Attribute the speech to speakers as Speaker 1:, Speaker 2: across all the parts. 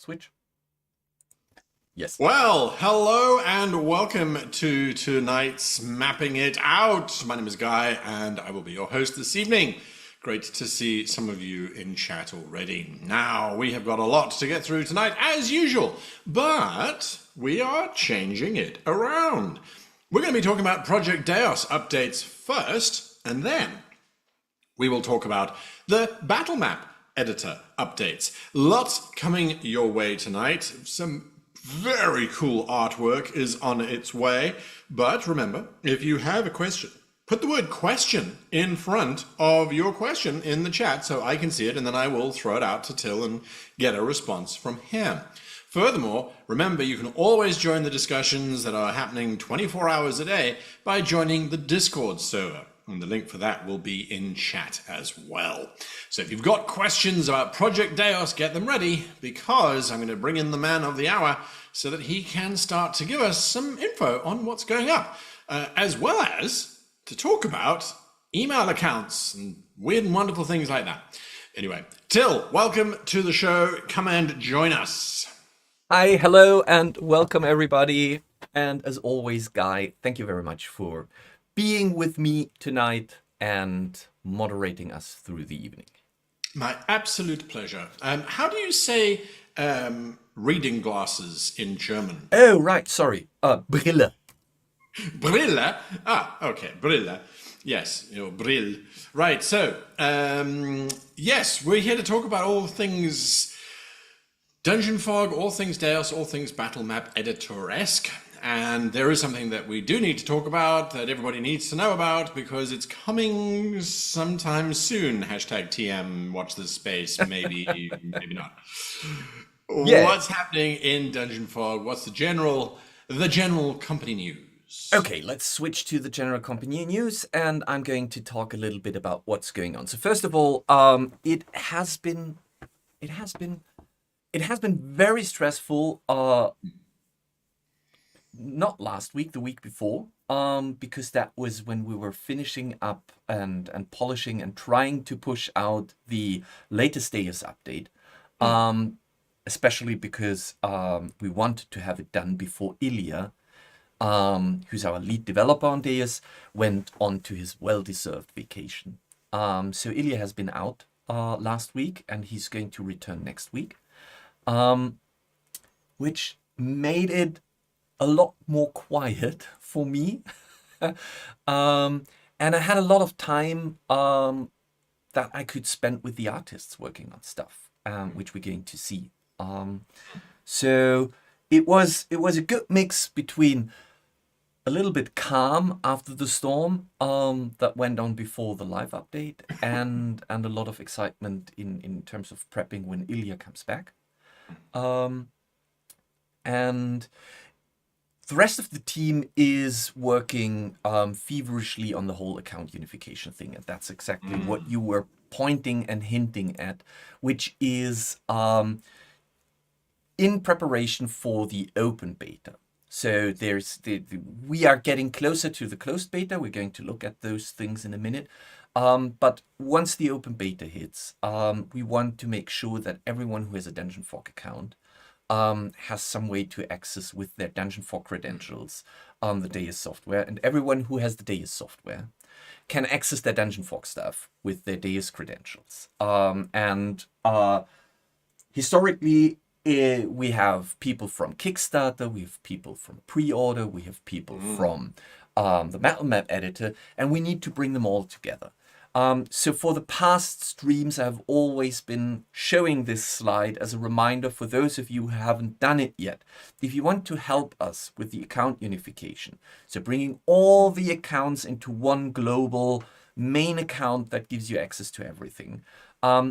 Speaker 1: Switch. Yes.
Speaker 2: Well, hello and welcome to tonight's Mapping It Out. My name is Guy and I will be your host this evening. Great to see some of you in chat already. Now, we have got a lot to get through tonight as usual, but we are changing it around. We're going to be talking about Project Deios updates first, and then we will talk about the Battlemap editor updates. Lots coming your way tonight. Some very cool artwork is on its way. But remember, if you have a question, put the word question in front of your question in the chat so I can see it, and then I will throw it out to Till and get a response from him. Furthermore, remember you can always join the discussions that are happening 24 hours a day by joining the Discord server. And the link for that will be in chat as well. So if you've got questions about Project Deios, get them ready, because I'm going to bring in the man of the hour so that he can start to give us some info on what's going up, as well as to talk about email accounts and weird and wonderful things like that. Anyway, Till, welcome to the show. Come and join us.
Speaker 1: Hi, hello, and welcome everybody. And as always, Guy, thank you very much for being with me tonight and moderating us through the evening.
Speaker 2: My absolute pleasure. How do you say reading glasses in German?
Speaker 1: Oh, right, sorry. Brille.
Speaker 2: Brille? Ah, okay, Brille. Yes, Brill. Right, so, yes, we're here to talk about all things Dungeon Fog, all things Deios, all things Battlemap editor-esque. And there is something that we do need to talk about, that everybody needs to know about, because it's coming sometime soon. Hashtag TM, watch this space, maybe, maybe not.
Speaker 1: Yeah.
Speaker 2: What's happening in Dungeon Fog? What's the general company news?
Speaker 1: Okay, let's switch to the general company news, and I'm going to talk a little bit about what's going on. So first of all, it has been very stressful. Not last week, the week before, because that was when we were finishing up and polishing and trying to push out the latest Deios update, especially because we wanted to have it done before Ilya, who's our lead developer on Deios, went on to his well-deserved vacation. So Ilya has been out last week, and he's going to return next week, which made it a lot more quiet for me. And I had a lot of time that I could spend with the artists working on stuff, which we're going to see. So it was a good mix between a little bit calm after the storm that went on before the live update, and a lot of excitement in terms of prepping when Ilya comes back. And the rest of the team is working feverishly on the whole account unification thing, and that's exactly what you were pointing and hinting at, which is in preparation for the open beta. So we are getting closer to the closed beta. We're going to look at those things in a minute. But once the open beta hits, we want to make sure that everyone who has a Dungeon Fog account has some way to access with their Dungeon Fog credentials the Deios software, and everyone who has the Deios software can access their Dungeon Fog stuff with their Deios credentials. Historically, we have people from Kickstarter, we have people from pre-order, we have people from the Battlemap editor, and we need to bring them all together. So for the past streams, I've always been showing this slide as a reminder for those of you who haven't done it yet. If you want to help us with the account unification, so bringing all the accounts into one global main account that gives you access to everything,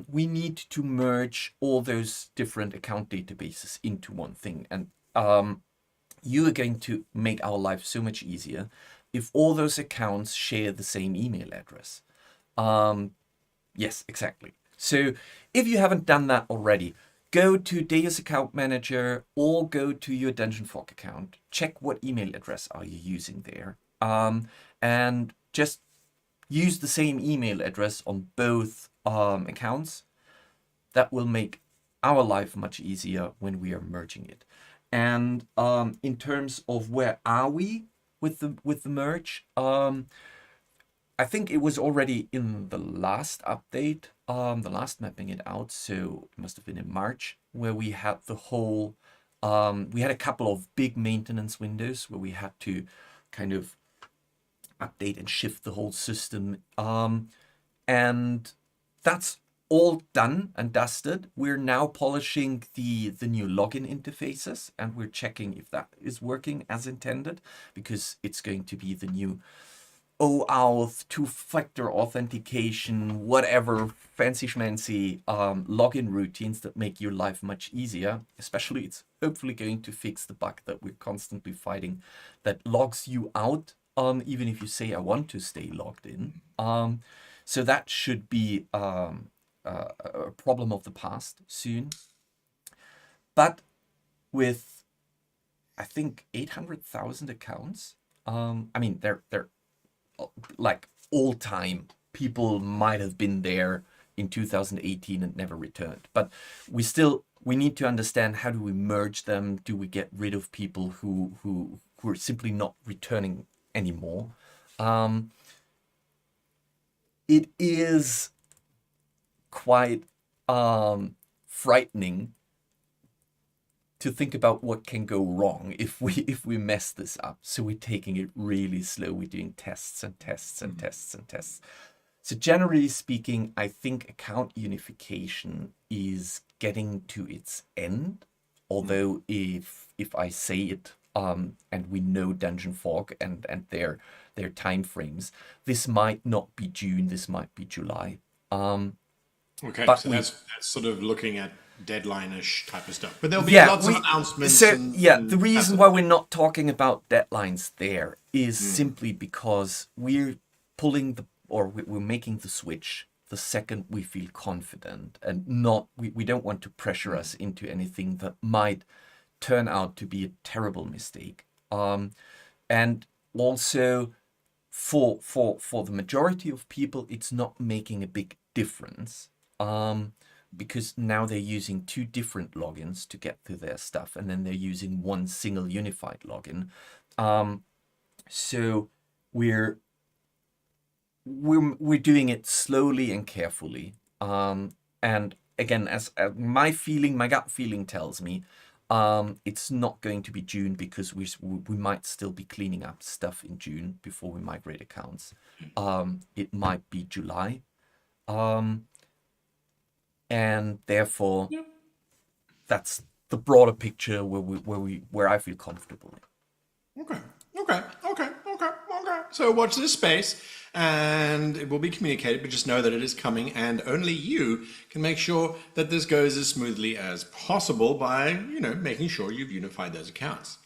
Speaker 1: we need to merge all those different account databases into one thing. And you are going to make our life so much easier if all those accounts share the same email address. Yes, exactly. So if you haven't done that already, go to Deios Account Manager or go to your Dungeon Fog account. Check what email address are you using there, and just use the same email address on both accounts. That will make our life much easier when we are merging it. And in terms of where are we with the merge, I think it was already in the last update, the last mapping it out. So it must have been in March, where we had the whole, we had a couple of big maintenance windows where we had to kind of update and shift the whole system. And that's all done and dusted. We're now polishing the new login interfaces, and we're checking if that is working as intended, because it's going to be the new OAuth, two-factor authentication, whatever fancy schmancy login routines that make your life much easier. Especially, it's hopefully going to fix the bug that we're constantly fighting that logs you out, even if you say I want to stay logged in. So that should be a problem of the past soon. But with, I think, 800,000 accounts, I mean, they're like all time people might have been there in 2018 and never returned. But we need to understand, how do we merge them? Do we get rid of people who are simply not returning anymore? It is quite frightening to think about what can go wrong if we mess this up. So we're taking it really slow. We're doing tests and tests and tests and tests. So generally speaking, I think account unification is getting to its end. Although if I say it, and we know Dungeon Fog and their time frames, this might not be June, this might be July.
Speaker 2: Okay,
Speaker 1: But
Speaker 2: so that's sort of looking at deadline-ish type of stuff. But there'll be
Speaker 1: Yeah,
Speaker 2: lots of announcements.
Speaker 1: So
Speaker 2: and
Speaker 1: the reason why we're not talking about deadlines there is simply because we're we're making the switch the second we feel confident, and we don't want to pressure us into anything that might turn out to be a terrible mistake. And also for the majority of people, it's not making a big difference. Because now they're using two different logins to get to their stuff, and then they're using one single unified login. So we're doing it slowly and carefully. And again, as my gut feeling tells me, it's not going to be June, because we might still be cleaning up stuff in June before we migrate accounts. It might be July. And therefore, that's the broader picture where I feel comfortable.
Speaker 2: Okay. So watch this space, and it will be communicated, but just know that it is coming, and only you can make sure that this goes as smoothly as possible by, making sure you've unified those accounts.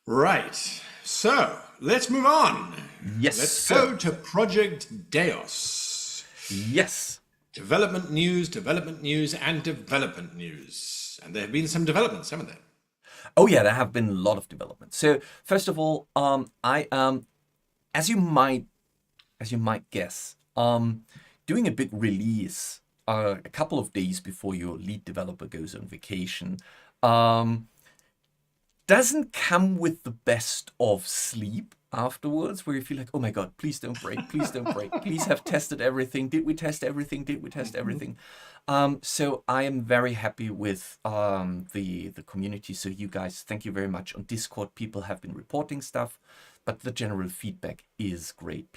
Speaker 2: Right. So let's move on.
Speaker 1: Yes.
Speaker 2: Let's go to Project Deios.
Speaker 1: Yes.
Speaker 2: Development news, and development news. And there have been some developments, haven't there?
Speaker 1: Oh yeah, there have been a lot of developments. So first of all, I am, as you might guess, doing a big release a couple of days before your lead developer goes on vacation. Doesn't come with the best of sleep afterwards, where you feel like, oh my god, please don't break, please have tested everything, did we test everything. So I am very happy with the community. So you guys, thank you very much. On Discord, people have been reporting stuff, but the general feedback is great.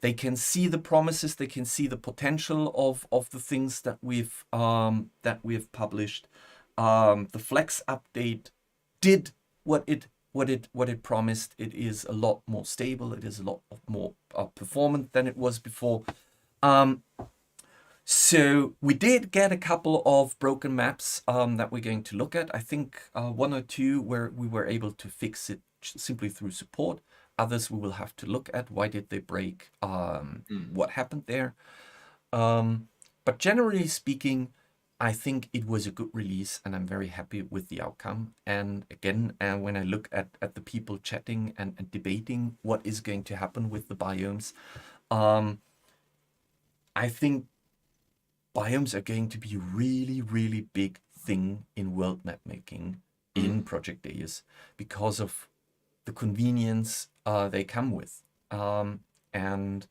Speaker 1: They can see the promises, they can see the potential of the things that we've published. The Flex update did what it promised. It is a lot more stable. It is a lot more performant than it was before. So we did get a couple of broken maps that we're going to look at. I think one or two where we were able to fix it simply through support. Others we will have to look at. Why did they break? What happened there? But generally speaking, I think it was a good release, and I'm very happy with the outcome. And again, when I look at the people chatting and debating what is going to happen with the biomes, I think biomes are going to be a really, really big thing in world map making in Project Deios because of the convenience they come with. And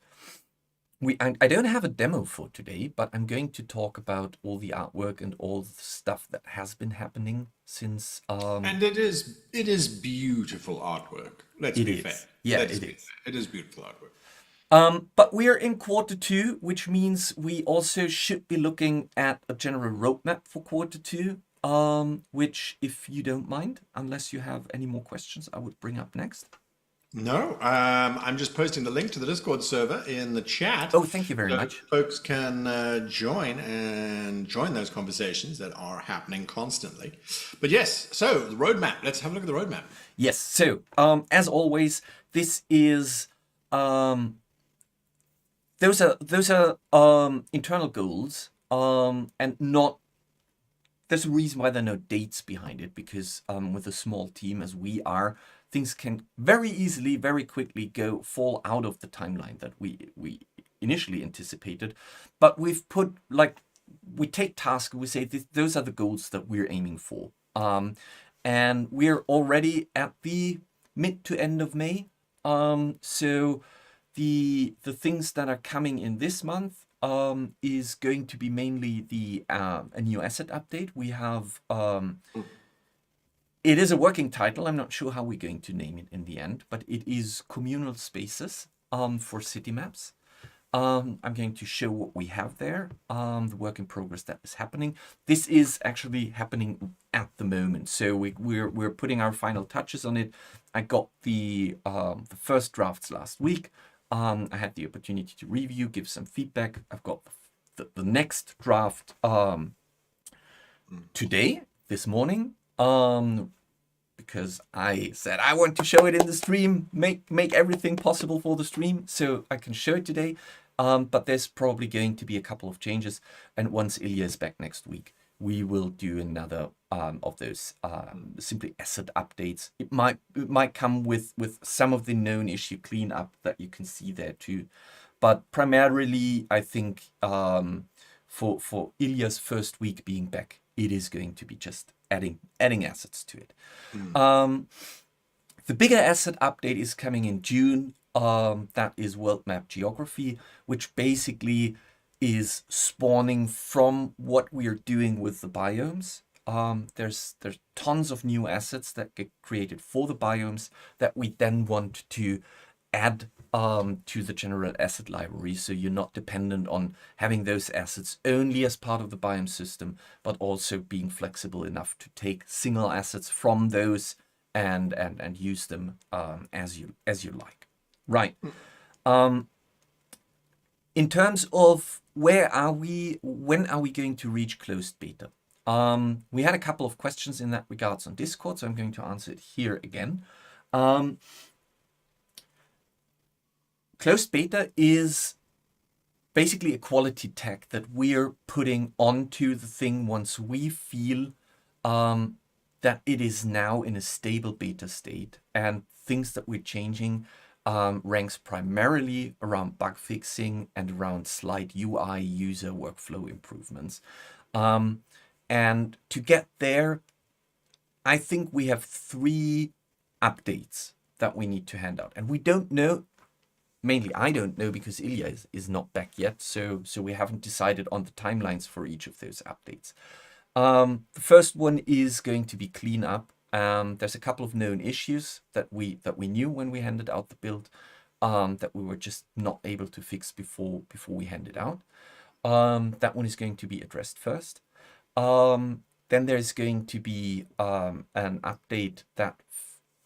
Speaker 1: I don't have a demo for today, but I'm going to talk about all the artwork and all the stuff that has been happening since.
Speaker 2: And it is beautiful artwork. Let's
Speaker 1: It
Speaker 2: be fair.
Speaker 1: is. Yeah,
Speaker 2: Let's
Speaker 1: it
Speaker 2: be
Speaker 1: is.
Speaker 2: fair. It is beautiful artwork.
Speaker 1: But we're in quarter 2, which means we also should be looking at a general roadmap for quarter 2, which, if you don't mind, unless you have any more questions, I would bring up next.
Speaker 2: No, I'm just posting the link to the Discord server in the chat.
Speaker 1: Oh, thank you very
Speaker 2: So
Speaker 1: much.
Speaker 2: folks can join those conversations that are happening constantly. But yes, so the roadmap. Let's have a look at the roadmap.
Speaker 1: Yes. So, as always, this is those are internal goals, and not. There's a reason why there are no dates behind it, because with a small team as we are, things can very easily, very quickly fall out of the timeline that we initially anticipated. But we've put, like, we take tasks, we say those are the goals that we're aiming for. And we're already at the mid to end of May. So the things that are coming in this month is going to be mainly a new asset update. We have it is a working title. I'm not sure how we're going to name it in the end, but it is Communal Spaces for city maps. I'm going to show what we have there, the work in progress that is happening. This is actually happening at the moment, so we're putting our final touches on it. I got the first drafts last week. I had the opportunity to review, give some feedback. I've got the next draft today, this morning, because I said I want to show it in the stream, make everything possible for the stream, so I can show it today. But there's probably going to be a couple of changes, and once Ilya is back next week, we will do another of those simply asset updates. It might come with some of the known issue cleanup that you can see there too, but primarily I think for Ilya's first week being back, it is going to be just adding assets to it. The bigger asset update is coming in June. That is World Map Geography, which basically is spawning from what we are doing with the biomes. There's tons of new assets that get created for the biomes that we then want to add to the general asset library, so you're not dependent on having those assets only as part of the biome system, but also being flexible enough to take single assets from those and use them as you like. Right. In terms of when are we going to reach closed beta? We had a couple of questions in that regards on Discord, so I'm going to answer it here again. Closed beta is basically a quality tag that we're putting onto the thing once we feel that it is now in a stable beta state, and things that we're changing ranks primarily around bug fixing and around slight UI user workflow improvements. And to get there, I think we have 3 updates that we need to hand out. And we don't know, mainly I don't know because Ilya is not back yet, so we haven't decided on the timelines for each of those updates. The first one is going to be cleanup. There's a couple of known issues that we knew when we handed out the build, that we were just not able to fix before we handed out. That one is going to be addressed first. Then there's going to be an update that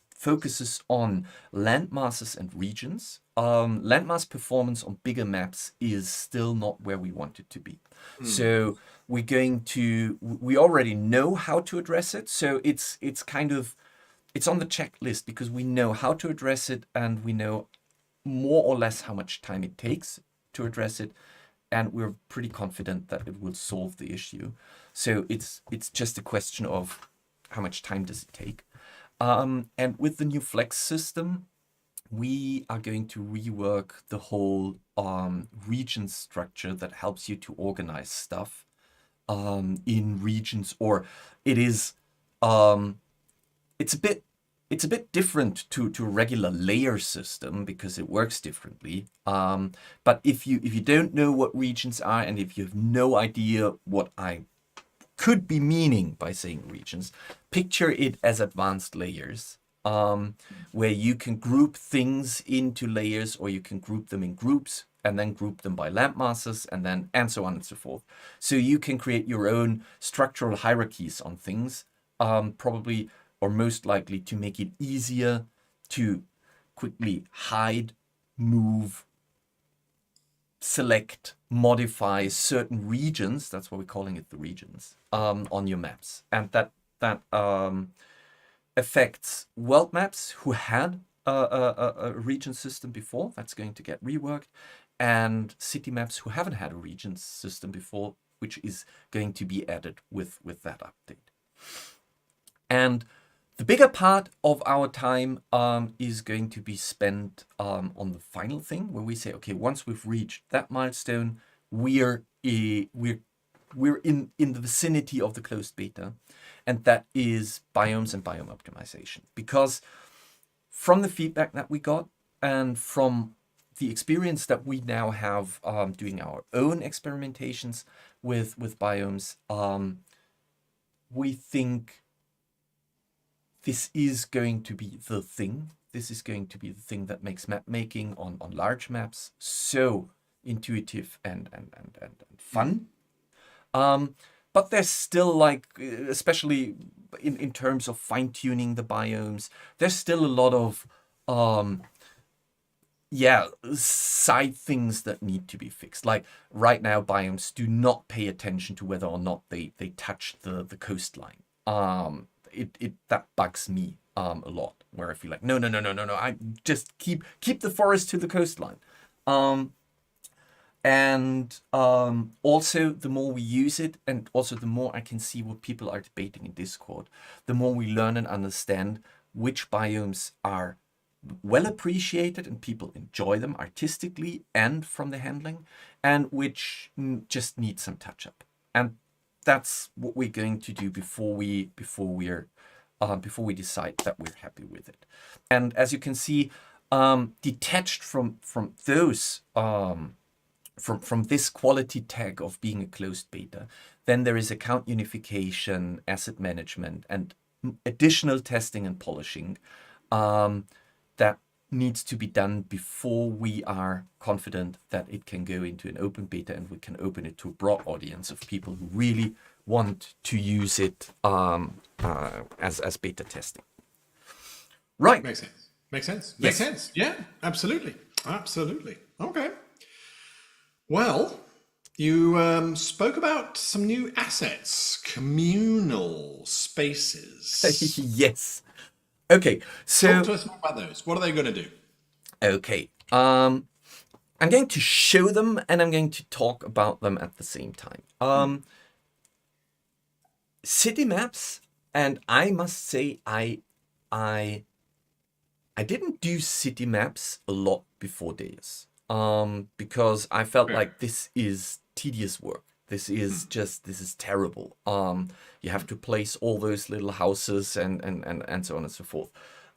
Speaker 1: focuses on landmasses and regions. Landmass performance on bigger maps is still not where we want it to be. So we already know how to address it. So it's on the checklist because we know how to address it, and we know more or less how much time it takes to address it. And we're pretty confident that it will solve the issue. So it's just a question of how much time does it take. And with the new flex system, we are going to rework the whole region structure that helps you to organize stuff in regions, or it is it's a bit different to a regular layer system because it works differently. But if you don't know what regions are, and if you have no idea what I could be meaning by saying regions, picture it as advanced layers, where you can group things into layers, or you can group them in groups and then group them by landmasses, and so on and so forth. So you can create your own structural hierarchies on things, probably or most likely to make it easier to quickly hide, move, select, modify certain regions. That's why we're calling it the regions on your maps, and that affects world maps who had a region system before. That's going to get reworked, and city maps who haven't had a region system before, which is going to be added with that update. And the bigger part of our time is going to be spent on the final thing, where we say, okay, once we've reached that milestone, we're in the vicinity of the closed beta, and that is biomes and biome optimization. Because from the feedback that we got, and from the experience that we now have doing our own experimentations with biomes, we think this is going to be the thing. This is going to be the thing that makes map making on large maps so intuitive and fun. But there's still, like, especially in terms of fine-tuning the biomes, there's still a lot of side things that need to be fixed. Like right now, biomes do not pay attention to whether or not they touch the coastline. That bugs me a lot, where I feel like no, I just keep the forest to the coastline. Also, the more we use it, and also the more I can see what people are debating in Discord, the more we learn and understand which biomes are well appreciated and people enjoy them artistically and from the handling, and which just need some touch up. And that's what we're going to do before we decide that we're happy with it. And as you can see, detached from those from this quality tag of being a closed beta, then there is account unification, asset management, and additional testing and polishing that needs to be done before we are confident that it can go into an open beta and we can open it to a broad audience of people who really want to use it as beta testing. Right.
Speaker 2: Makes sense.
Speaker 1: Yes.
Speaker 2: Makes sense. Yeah, absolutely. Okay. Well, you spoke about some new assets, communal spaces.
Speaker 1: Yes. Okay, so
Speaker 2: talk to us more about those. What are they going to do?
Speaker 1: Okay, I'm going to show them, and I'm going to talk about them at the same time. City maps, and I must say I didn't do city maps a lot before Deios, because I felt like this is tedious work. This is terrible. You have to place all those little houses and so on and so forth.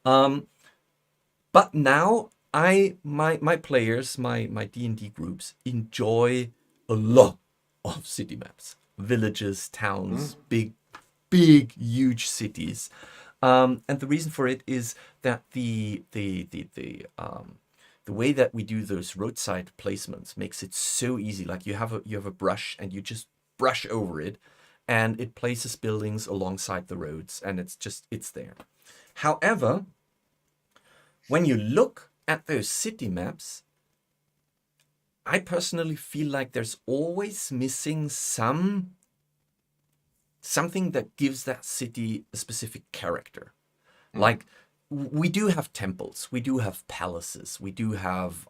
Speaker 1: But now my players, my D&D groups enjoy a lot of city maps, villages, towns, big, huge cities. And the reason for it is that the way that we do those roadside placements makes it so easy. Like you have a brush and you just brush over it, and it places buildings alongside the roads, and it's there. However, when you look at those city maps, I personally feel like there's always missing something that gives that city a specific character. Like, we do have temples, we do have palaces, we do have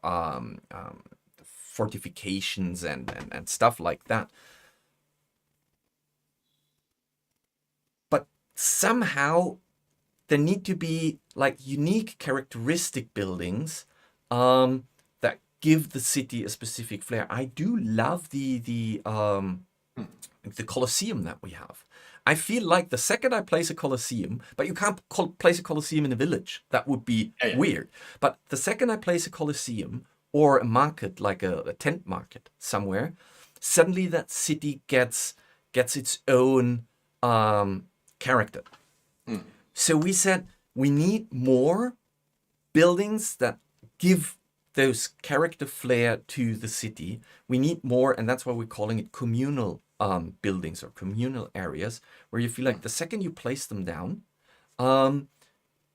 Speaker 1: fortifications and stuff like that. But somehow there need to be like unique characteristic buildings that give the city a specific flair. I do love the Colosseum that we have. I feel like the second I place a Colosseum, but you can't place a Colosseum in a village. That would be weird. But the second I place a Colosseum or a market, like a tent market somewhere, suddenly that city gets its own character. So we said we need more buildings that give those character flair to the city. We need more, and that's why we're calling it communal buildings or communal areas, where you feel like the second you place them down,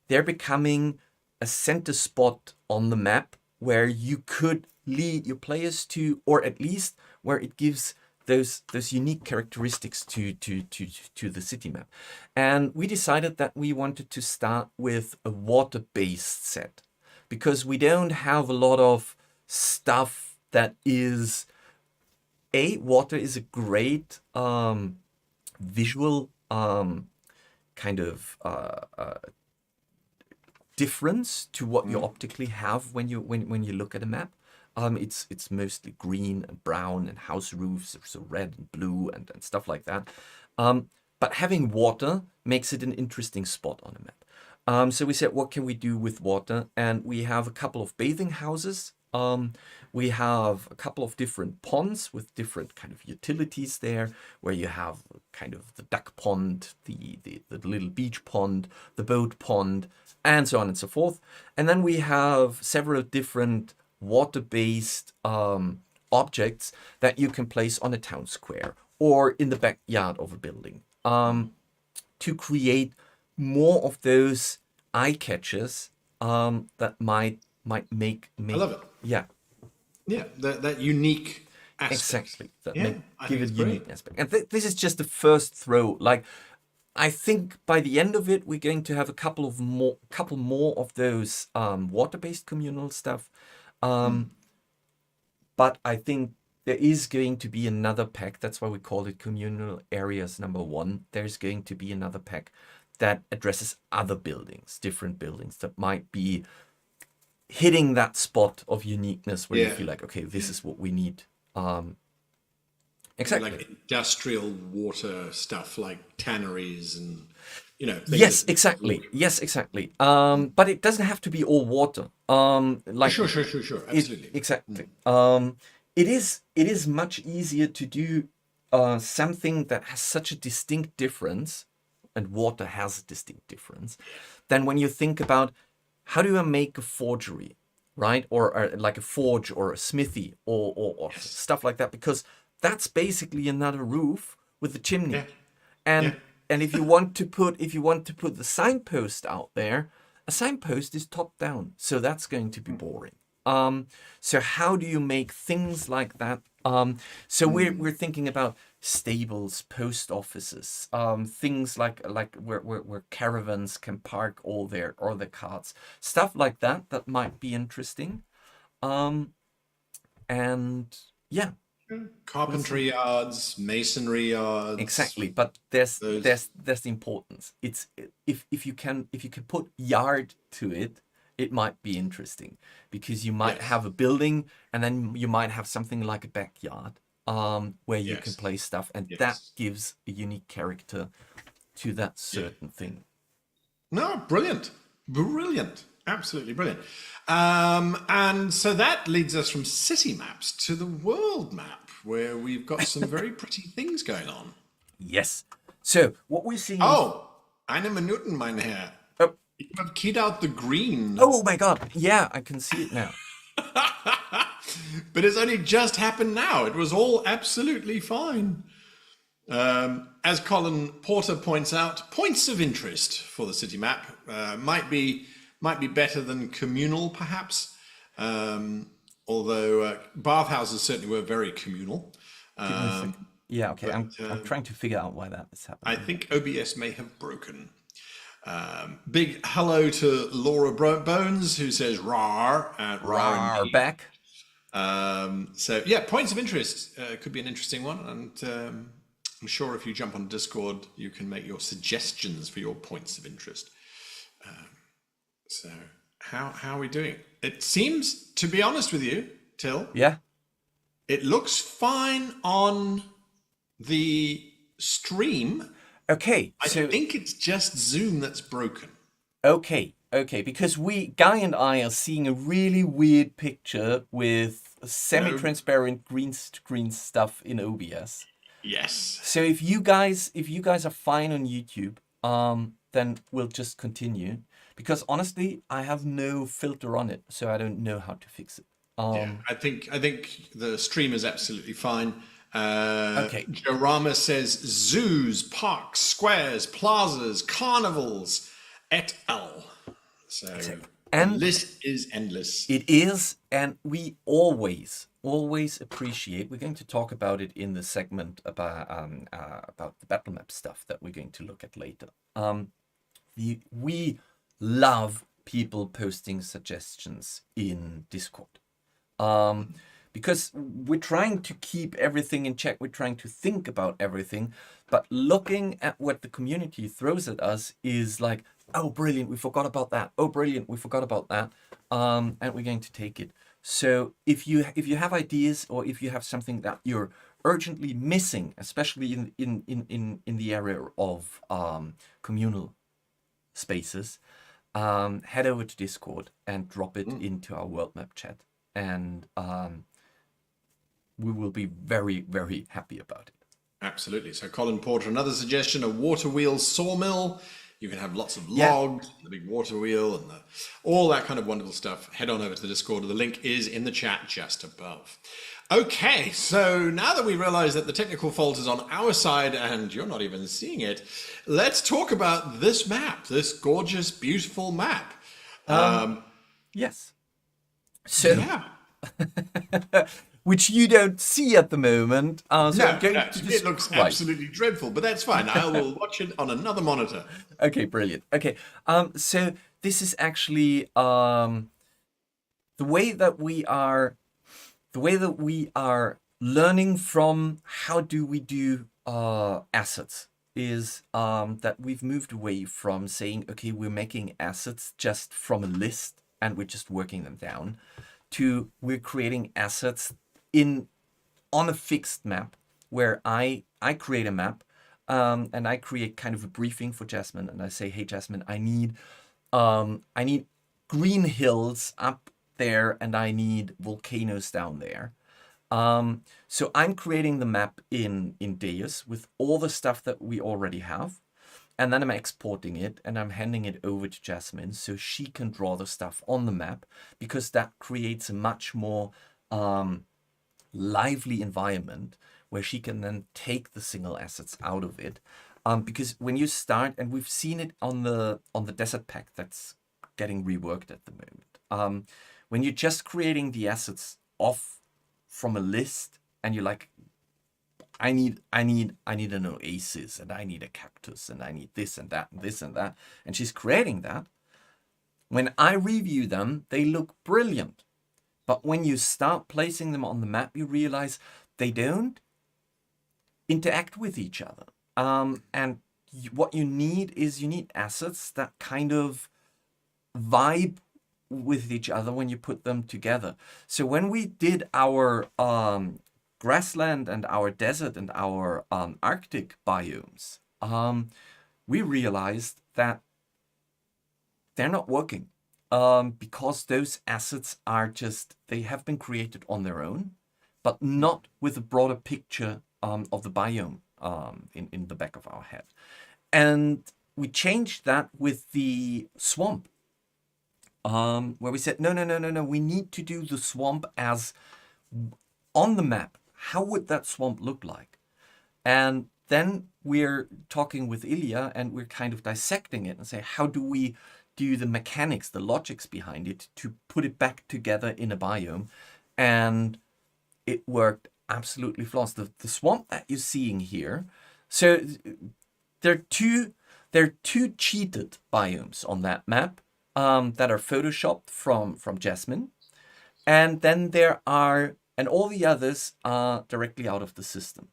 Speaker 1: they're becoming a center spot on the map where you could lead your players to, or at least where it gives those unique characteristics to the city map. And we decided that we wanted to start with a water-based set, because we don't have a lot of stuff that is... Water is a great visual kind of difference to what you optically have when you look at a map. It's mostly green and brown and house roofs, so red and blue and stuff like that. But having water makes it an interesting spot on a map. So we said, what can we do with water? And we have a couple of bathing houses. We have a couple of different ponds with different kind of utilities there, where you have kind of the duck pond, the little beach pond, the boat pond, and so on and so forth. And then we have several different water-based objects that you can place on a town square or in the backyard of a building to create more of those eye catchers that might make.
Speaker 2: I love it.
Speaker 1: Yeah.
Speaker 2: Yeah, that unique aspect.
Speaker 1: Exactly. That
Speaker 2: Yeah,
Speaker 1: give it a unique aspect. And this is just the first throw. Like, I think by the end of it, we're going to have a couple more of those water-based communal stuff. But I think there is going to be another pack. That's why we call it Communal Areas #1. There's going to be another pack that addresses other buildings, different buildings that might be hitting that spot of uniqueness where you feel like, okay, this is what we need. Exactly.
Speaker 2: Like industrial water stuff, like tanneries and,
Speaker 1: Yes, exactly. Yes, exactly. But it doesn't have to be all water.
Speaker 2: Sure. Absolutely.
Speaker 1: Exactly. It is much easier to do something that has such a distinct difference, and water has a distinct difference, than when you think about, how do I make a forgery, right? Or like a forge or a smithy or stuff like that, because that's basically another roof with a chimney. And if you want to put the signpost out there, a signpost is top down, so that's going to be boring. So how do you make things like that? So we're thinking about stables, post offices, things like where caravans can park all their carts, stuff like that might be interesting. And yeah.
Speaker 2: Carpentry yards, masonry yards.
Speaker 1: Exactly, but there's the importance. It's if you can put yard to it, it might be interesting, because you might have a building and then you might have something like a backyard where you can place stuff, and that gives a unique character to that certain thing.
Speaker 2: No, brilliant, absolutely brilliant. And so that leads us from city maps to the world map, where we've got some very pretty things going on.
Speaker 1: Yes. So what we're seeing.
Speaker 2: Oh, eine Minuten, mein Herr.
Speaker 1: Oh.
Speaker 2: You have keyed out the green.
Speaker 1: Oh my God! Yeah, I can see it now.
Speaker 2: But it's only just happened now. It was all absolutely fine. As Colin Porter points out, points of interest for the city map might be better than communal, perhaps. Although bathhouses certainly were very communal.
Speaker 1: Yeah, okay. I'm trying to figure out why that is happening.
Speaker 2: I think OBS may have broken. Big hello to Laura Bones, who says "rar"
Speaker 1: Rar back.
Speaker 2: So yeah, points of interest could be an interesting one, and I'm sure if you jump on Discord, you can make your suggestions for your points of interest. So how are we doing? It seems, to be honest with you, Till,
Speaker 1: Yeah.
Speaker 2: it looks fine on the stream.
Speaker 1: Okay.
Speaker 2: I
Speaker 1: So
Speaker 2: think it's just Zoom that's broken.
Speaker 1: okay, because Guy and I are seeing a really weird picture with
Speaker 2: No.
Speaker 1: semi-transparent green screen stuff in OBS.
Speaker 2: Yes.
Speaker 1: So if you guys are fine on YouTube, then we'll just continue. Because honestly, I have no filter on it, so I don't know how to fix it.
Speaker 2: Yeah, I think the stream is absolutely fine.
Speaker 1: Okay.
Speaker 2: Jorama says zoos, parks, squares, plazas, carnivals, et al. So the
Speaker 1: And
Speaker 2: list is endless.
Speaker 1: it is, and we always appreciate. We're going to talk about it in the segment about the Battlemap stuff that we're going to look at later. We love people posting suggestions in Discord. Because we're trying to keep everything in check. We're trying to think about everything, but looking at what the community throws at us is like, oh, brilliant, we forgot about that. Oh, brilliant, we forgot about that. And we're going to take it. So if you have ideas, or if you have something that you're urgently missing, especially in the area of communal spaces, head over to Discord and drop it into our world map chat, and we will be very, very happy about it.
Speaker 2: Absolutely. So Colin Porter, another suggestion: a water wheel sawmill. You can have lots of logs, the big water wheel, and all that kind of wonderful stuff. Head on over to the Discord. The link is in the chat just above. Okay, so now that we realize that the technical fault is on our side and you're not even seeing it, let's talk about this map, this gorgeous, beautiful map.
Speaker 1: Yes. So,
Speaker 2: Yeah.
Speaker 1: which you don't see at the moment. So I'm
Speaker 2: No,
Speaker 1: going
Speaker 2: no,
Speaker 1: to
Speaker 2: it looks
Speaker 1: describe.
Speaker 2: absolutely dreadful, but that's fine. I will watch it on another monitor.
Speaker 1: Okay, brilliant. Okay, so this is actually the way that we are learning from how do we do assets is that we've moved away from saying, okay, we're making assets just from a list and we're just working them down, to we're creating assets on a fixed map, where I create a map, and I create kind of a briefing for Jasmine, and I say, hey Jasmine, I need green hills up there, and I need volcanoes down there. So I'm creating the map in Deios with all the stuff that we already have, and then I'm exporting it and I'm handing it over to Jasmine so she can draw the stuff on the map, because that creates a much more lively environment where she can then take the single assets out of it. Because when you start, and we've seen it on the desert pack that's getting reworked at the moment, when you're just creating the assets off from a list, and you're like, I need an oasis, and I need a cactus, and I need this and that and this and that, and she's creating that. When I review them, they look brilliant. But when you start placing them on the map, you realize they don't interact with each other. And what you need assets that kind of vibe with each other when you put them together. So when we did our grassland and our desert and our Arctic biomes, we realized that they're not working. Because those assets they have been created on their own, but not with a broader picture of the biome in the back of our head. And we changed that with the swamp, where we said, no, we need to do the swamp as on the map. How would that swamp look like? And then we're talking with Ilya, and we're kind of dissecting it and say, how do we do the mechanics, the logics behind it to put it back together in a biome? And it worked absolutely flawless. The swamp that you're seeing here, so there are two cheated biomes on that map that are photoshopped from Jasmine, and then and all the others are directly out of the system.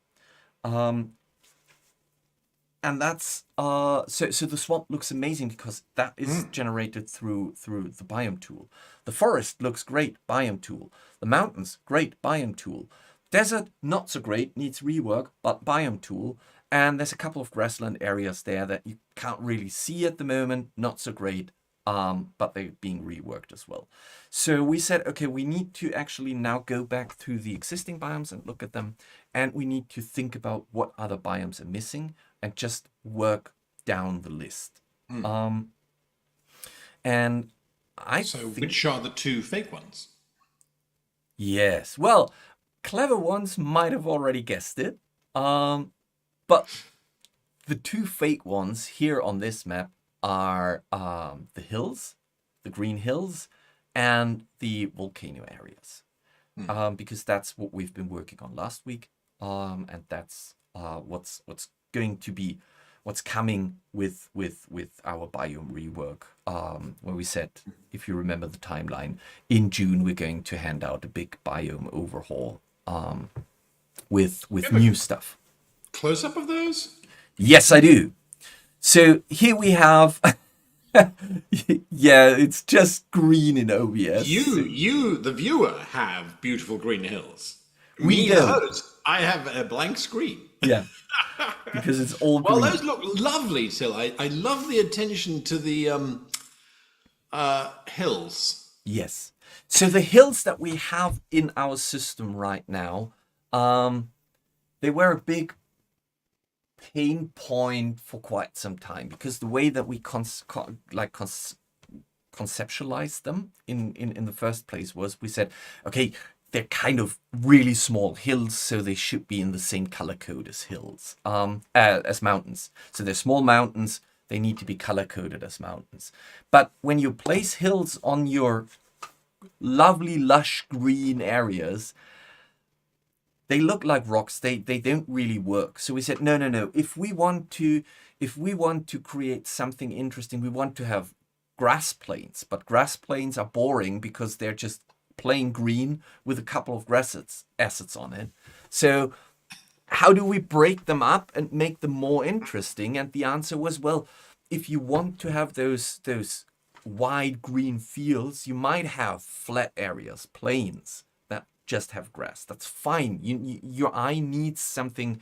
Speaker 1: and that's so the swamp looks amazing because that is generated through the biome tool. The forest looks great, biome tool. The mountains, great, biome tool. Desert, not so great, needs rework, but biome tool. And there's a couple of grassland areas there that you can't really see at the moment, not so great, but they're being reworked as well. So we said, okay, we need to actually now go back through the existing biomes and look at them, and we need to think about what other biomes are missing and just work down the list. And I
Speaker 2: So,
Speaker 1: think,
Speaker 2: which are the two fake ones?
Speaker 1: yes, well, clever ones might have already guessed it, but the two fake ones here on this map are the hills, the green hills, and the volcano areas, because that's what we've been working on last week, and that's what's going to be what's coming with our biome rework. Where we said, if you remember the timeline, in June we're going to hand out a big biome overhaul with new stuff.
Speaker 2: Close up of those?
Speaker 1: Yes, I do. So here we have, yeah, it's just green in OBS.
Speaker 2: You, the viewer, have beautiful green hills.
Speaker 1: We
Speaker 2: Me, the
Speaker 1: don't.
Speaker 2: host, I have a blank screen.
Speaker 1: Yeah, because it's all
Speaker 2: Well,
Speaker 1: green.
Speaker 2: those look lovely, Till. I love the attention to the hills.
Speaker 1: Yes. So the hills that we have in our system right now, they were a big pain point for quite some time because the way that we conceptualized them in the first place was we said, okay, they're kind of really small hills, so they should be in the same color code as hills, as mountains. So they're small mountains, they need to be color coded as mountains. But when you place hills on your lovely lush green areas, they look like rocks. They don't really work. So we said, no. If we want to create something interesting, we want to have grass plains. But grass plains are boring because they're just plain green with a couple of grass assets on it. So how do we break them up and make them more interesting? And the answer was, well, if you want to have those wide green fields, you might have flat areas, plains that just have grass. That's fine. Your eye needs something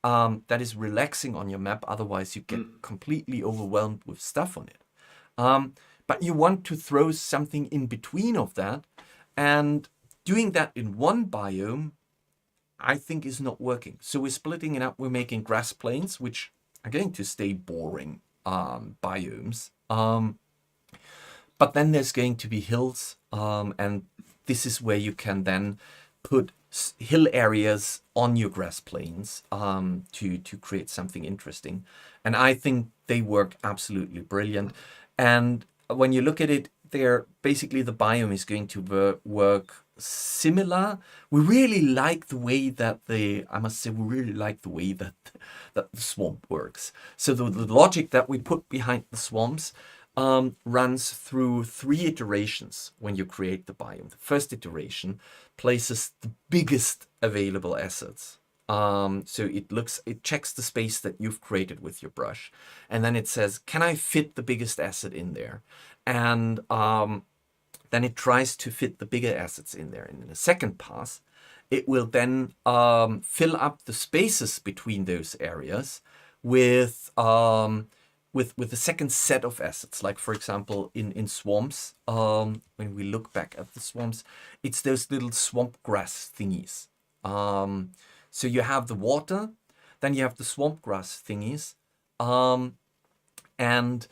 Speaker 1: that is relaxing on your map. Otherwise, you get completely overwhelmed with stuff on it. But you want to throw something in between of that, and doing that in one biome, I think, is not working. So we're splitting it up. We're making grass plains, which are going to stay boring biomes. But then there's going to be hills, and this is where you can then put hill areas on your grass plains to create something interesting. And I think they work absolutely brilliant. And when you look at it, they're basically, the biome is going to work similar. We really like the way that the swamp works. So the logic that we put behind the swamps runs through 3 iterations when you create the biome. The first iteration places the biggest available assets. So it checks the space that you've created with your brush, and then it says, can I fit the biggest asset in there? And then it tries to fit the bigger assets in there. And in the second pass, it will then fill up the spaces between those areas with the second set of assets. Like, for example, in swamps, when we look back at the swamps, it's those little swamp grass thingies. So you have the water, then you have the swamp grass thingies, and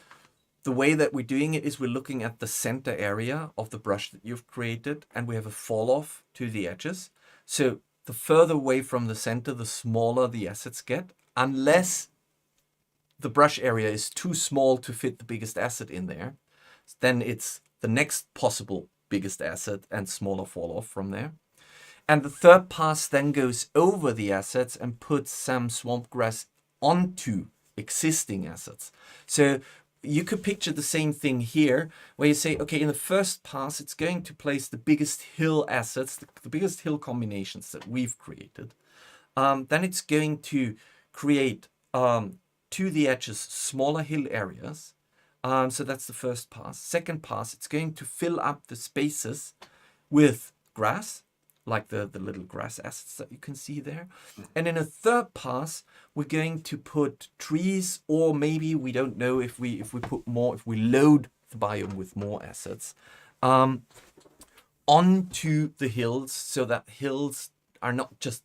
Speaker 1: the way that we're doing it is we're looking at the center area of the brush that you've created, and we have a fall off to the edges. So the further away from the center, the smaller the assets get, unless the brush area is too small to fit the biggest asset in there. Then it's the next possible biggest asset and smaller fall off from there. And the third pass then goes over the assets and puts some swamp grass onto existing assets. So you could picture the same thing here, where you say, okay, in the first pass, it's going to place the biggest hill assets, the biggest hill combinations that we've created. Then it's going to create 2 to the edges smaller hill areas. So that's the first pass. Second pass, it's going to fill up the spaces with grass, like the little grass assets that you can see there. And in a third pass, we're going to put trees, or maybe, we don't know, if we load the biome with more assets, onto the hills, so that hills are not just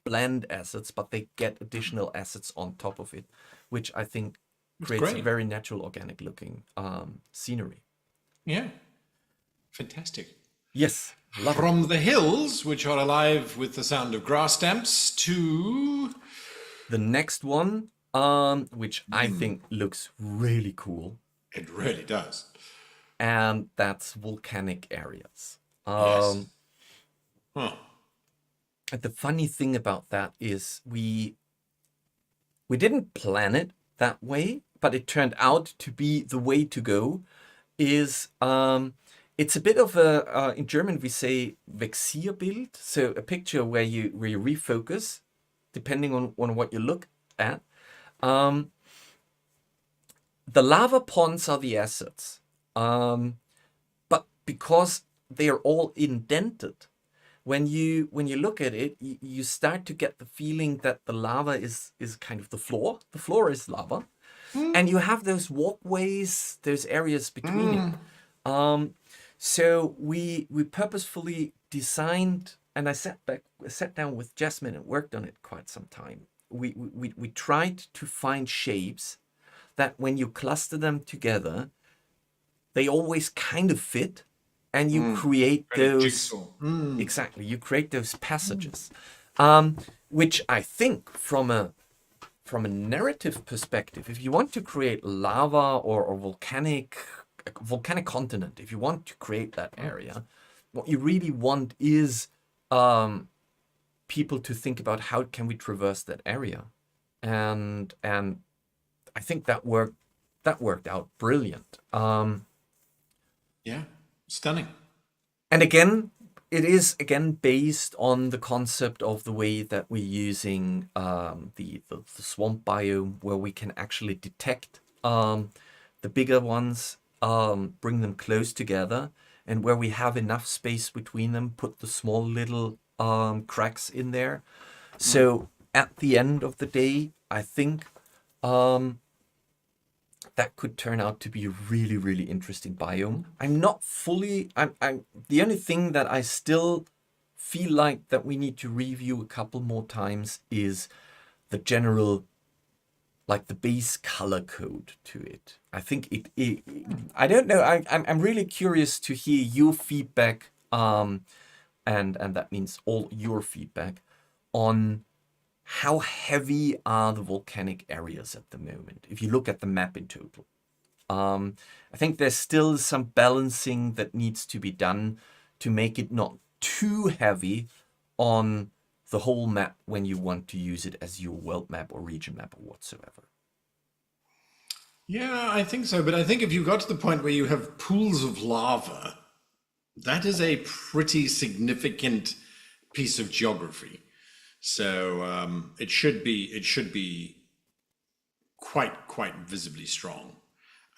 Speaker 1: bland assets, but they get additional assets on top of it, which I think creates a very natural, organic looking scenery.
Speaker 2: Yeah. Fantastic.
Speaker 1: Yes.
Speaker 2: From the hills, which are alive with the sound of grass stamps, to
Speaker 1: the next one, which I think looks really cool.
Speaker 2: It really does.
Speaker 1: And that's volcanic areas.
Speaker 2: Yes.
Speaker 1: And the funny thing about that is we didn't plan it that way, but it turned out to be the way to go. Is it's a bit of a in German we say Vexierbild, so a picture where you refocus depending on what you look at. The lava ponds are the assets, but because they are all indented, when you look at it, you start to get the feeling that the lava is kind of the floor. The floor is lava, and you have those walkways, those areas between it. So we purposefully designed, and I sat down with Jasmine and worked on it quite some time. We tried to find shapes that when you cluster them together, they always kind of fit, and you create those exactly. You create those passages, which I think from a narrative perspective, if you want to create lava or volcanic continent, if you want to create that area, what you really want is people to think about how can we traverse that area, and I think that worked out brilliant.
Speaker 2: Yeah, stunning.
Speaker 1: And again, it is based on the concept of the way that we're using the swamp biome, where we can actually detect the bigger ones, bring them close together, and where we have enough space between them, put the small little cracks in there. So at the end of the day, I think that could turn out to be a really, really interesting biome. I'm the only thing that I still feel like that we need to review a couple more times is the general, like the base color code to it. I think it I don't know. I'm really curious to hear your feedback, and that means all your feedback on how heavy are the volcanic areas at the moment, if you look at the map in total. I think there's still some balancing that needs to be done to make it not too heavy on the whole map when you want to use it as your world map or region map or whatsoever.
Speaker 2: Yeah, I think so. But I think if you got to the point where you have pools of lava, that is a pretty significant piece of geography. So it should be quite visibly strong.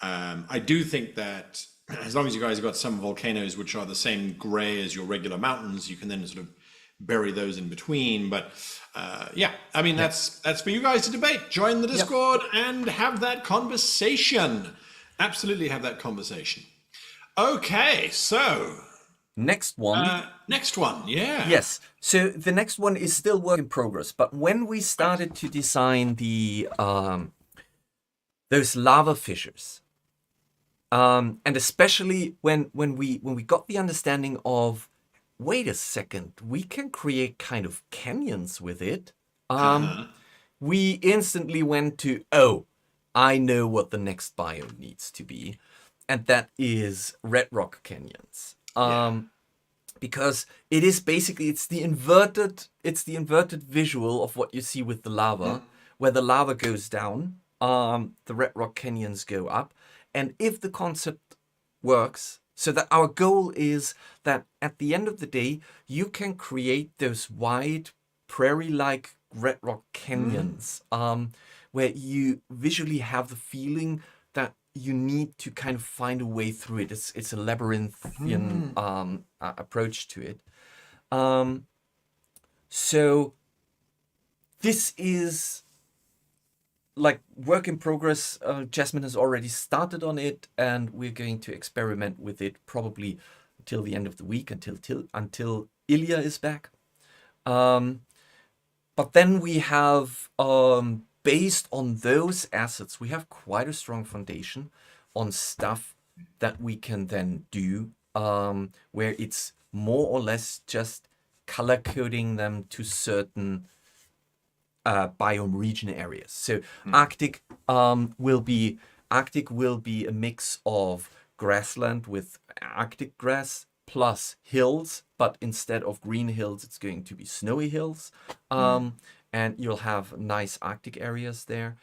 Speaker 2: I do think that as long as you guys have got some volcanoes which are the same gray as your regular mountains, you can then sort of bury those in between. But yeah, I mean, that's for you guys to debate. Join the Discord and have that conversation. Absolutely have that conversation. Okay, so
Speaker 1: Next one,
Speaker 2: yeah.
Speaker 1: Yes. So the next one is still work in progress. But when we started to design the those lava fissures, and especially when we got the understanding of, wait a second, we can create kind of canyons with it. We instantly went to, I know what the next biome needs to be, and that is red rock canyons. Because it is basically, it's the inverted visual of what you see with the lava, where the lava goes down, the red rock canyons go up. And if the concept works, so that our goal is that at the end of the day, you can create those wide prairie-like red rock canyons, where you visually have the feeling that you need to kind of find a way through it. It's a labyrinthian approach to it. So this is like work in progress. Jasmine has already started on it, and we're going to experiment with it probably until the end of the week, until Ilya is back. But then we have, based on those assets, we have quite a strong foundation on stuff that we can then do, where it's more or less just color coding them to certain biome region areas. So Arctic will be a mix of grassland with Arctic grass plus hills, but instead of green hills, it's going to be snowy hills. And you'll have nice Arctic areas there.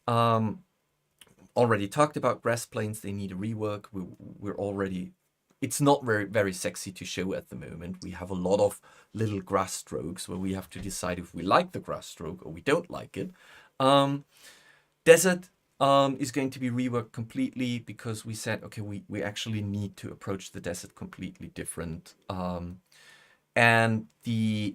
Speaker 1: Already talked about grass plains. They need a rework. It's not very, very sexy to show at the moment. We have a lot of little grass strokes where we have to decide if we like the grass stroke or we don't like it. Desert is going to be reworked completely because we said, okay, we actually need to approach the desert completely different. And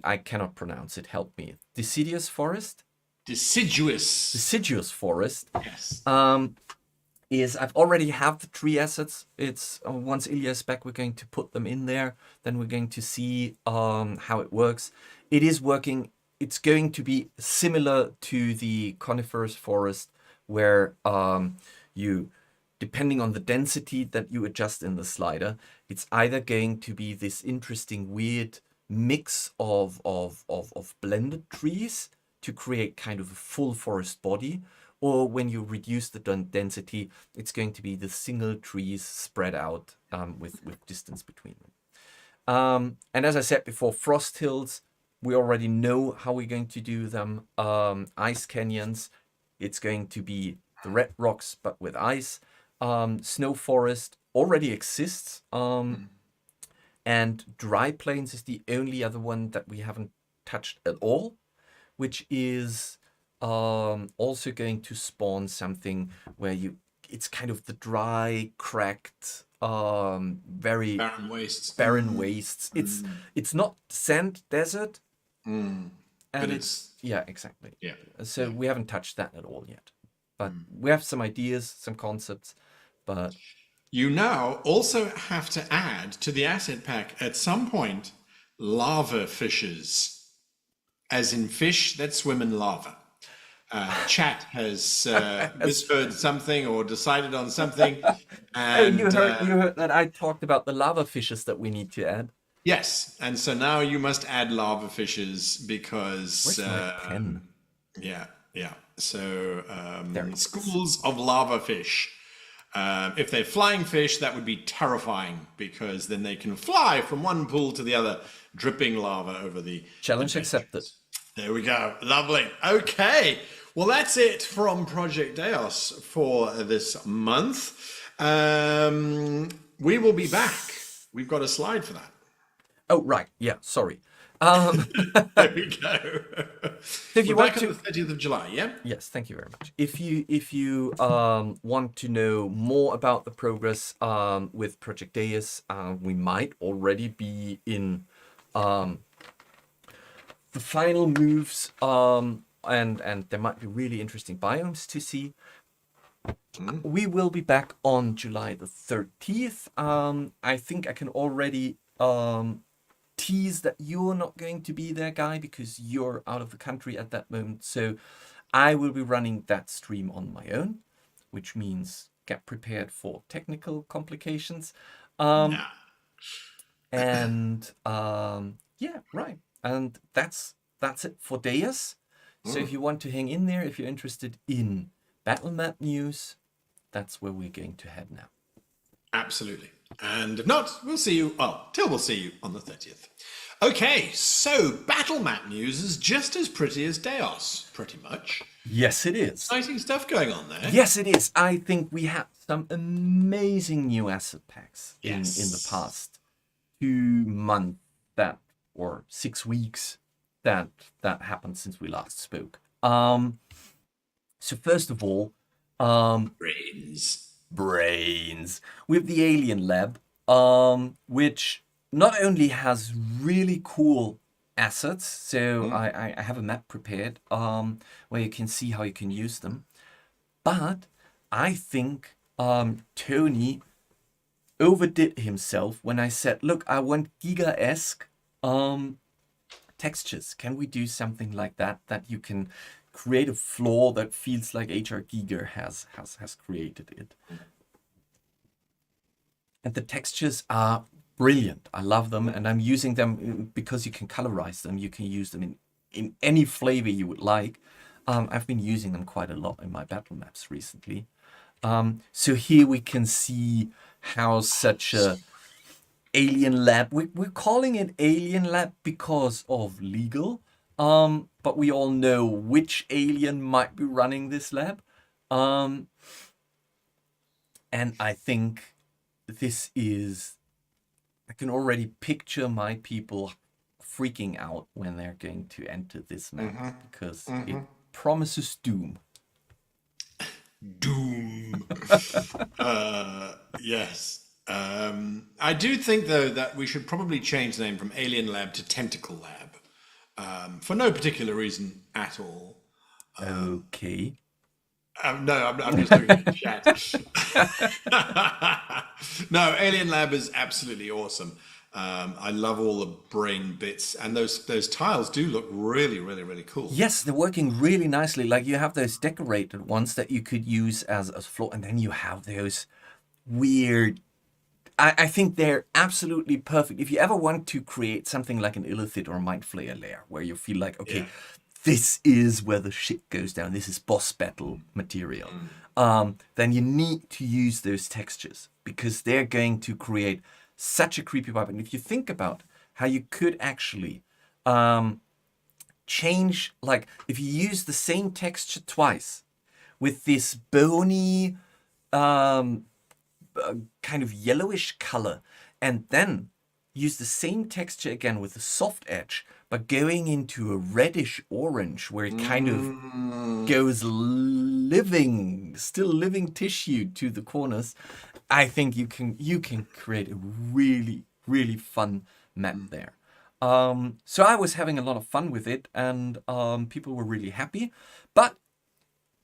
Speaker 1: I cannot pronounce it, help me. Deciduous forest? Deciduous forest.
Speaker 2: Yes.
Speaker 1: I've already have the tree assets. It's once Ilya is back, we're going to put them in there. Then we're going to see how it works. It is working. It's going to be similar to the coniferous forest, where you, depending on the density that you adjust in the slider, it's either going to be this interesting weird mix of blended trees to create kind of a full forest body, or when you reduce the density, it's going to be the single trees spread out with distance between them. And as I said before, frost hills, we already know how we're going to do them. Ice canyons, it's going to be the red rocks, but with ice. Snow forest already exists. And dry plains is the only other one that we haven't touched at all, which is also going to spawn something where it's kind of the dry, cracked, very
Speaker 2: barren wastes.
Speaker 1: It's not sand desert,
Speaker 2: but it's
Speaker 1: yeah, exactly.
Speaker 2: Yeah.
Speaker 1: So we haven't touched that at all yet, but we have some ideas, some concepts, but
Speaker 2: you now also have to add to the asset pack at some point lava fishes, as in fish that swim in lava. Chat has whispered something or decided on something. And
Speaker 1: you heard that I talked about the lava fishes that we need to add.
Speaker 2: Yes, and so now you must add lava fishes because
Speaker 1: Where's my pen?
Speaker 2: Yeah. So schools of lava fish. If they're flying fish, that would be terrifying because then they can fly from one pool to the other, dripping lava over the
Speaker 1: challenge accepted.
Speaker 2: There we go. Lovely. Okay. Well, that's it from Project Deios for this month. We will be back. We've got a slide for that.
Speaker 1: Oh, right. Yeah, sorry.
Speaker 2: There we go.
Speaker 1: If you
Speaker 2: We're
Speaker 1: want
Speaker 2: back
Speaker 1: to,
Speaker 2: on the 30th of July, yeah?
Speaker 1: yes, thank you very much. If you want to know more about the progress with Project Deios, we might already be in the final moves, and there might be really interesting biomes to see. We will be back on July the 30th. I think I can already tease that you're not going to be there, Guy, because you're out of the country at that moment. So I will be running that stream on my own, which means get prepared for technical complications. And yeah, right. And that's it for Deios. So if you want to hang in there, if you're interested in Battlemap news, that's where we're going to head now.
Speaker 2: Absolutely. And if not, we'll see you, till we'll see you on the 30th. Okay, so Battlemap news is just as pretty as Deios, pretty much.
Speaker 1: Yes, it is.
Speaker 2: Exciting stuff going on there.
Speaker 1: Yes, it is. I think we have some amazing new asset packs in the past 2 months or 6 weeks that happened since we last spoke. So first of all,
Speaker 2: Brains.
Speaker 1: brains with the Alien Lab, which not only has really cool assets. So I have a map prepared, where you can see how you can use them. But I think Tony overdid himself when I said, "Look, I want Giga-esque textures. Can we do something like that? That you can create a floor that feels like HR Giga has created it." And the textures are brilliant. I love them, and I'm using them because you can colorize them. You can use them in any flavor you would like. I've been using them quite a lot in my battle maps recently. So here we can see how such a Alien Lab, we're calling it Alien Lab because of legal, but we all know which alien might be running this lab. And I think this is, I can already picture my people freaking out when they're going to enter this map because it promises doom.
Speaker 2: Doom. Yes. I do think, though, that we should probably change the name from Alien Lab to Tentacle Lab, for no particular reason at all.
Speaker 1: Okay.
Speaker 2: No, I'm just looking at the chat. No, Alien Lab is absolutely awesome. I love all the brain bits, and those tiles do look really, really, really cool.
Speaker 1: Yes, they're working really nicely. Like you have those decorated ones that you could use as floor, and then you have those weird. I think they're absolutely perfect. If you ever want to create something like an Illithid or a Mind Flayer layer, where you feel like, okay, this is where the shit goes down. This is boss battle material. Then you need to use those textures because they're going to create such a creepy vibe. And if you think about how you could actually change, like if you use the same texture twice with this bony kind of yellowish color, and then use the same texture again with a soft edge, but going into a reddish orange where it kind of goes still living tissue to the corners, I think you can create a really, really fun map there. So I was having a lot of fun with it, and people were really happy. But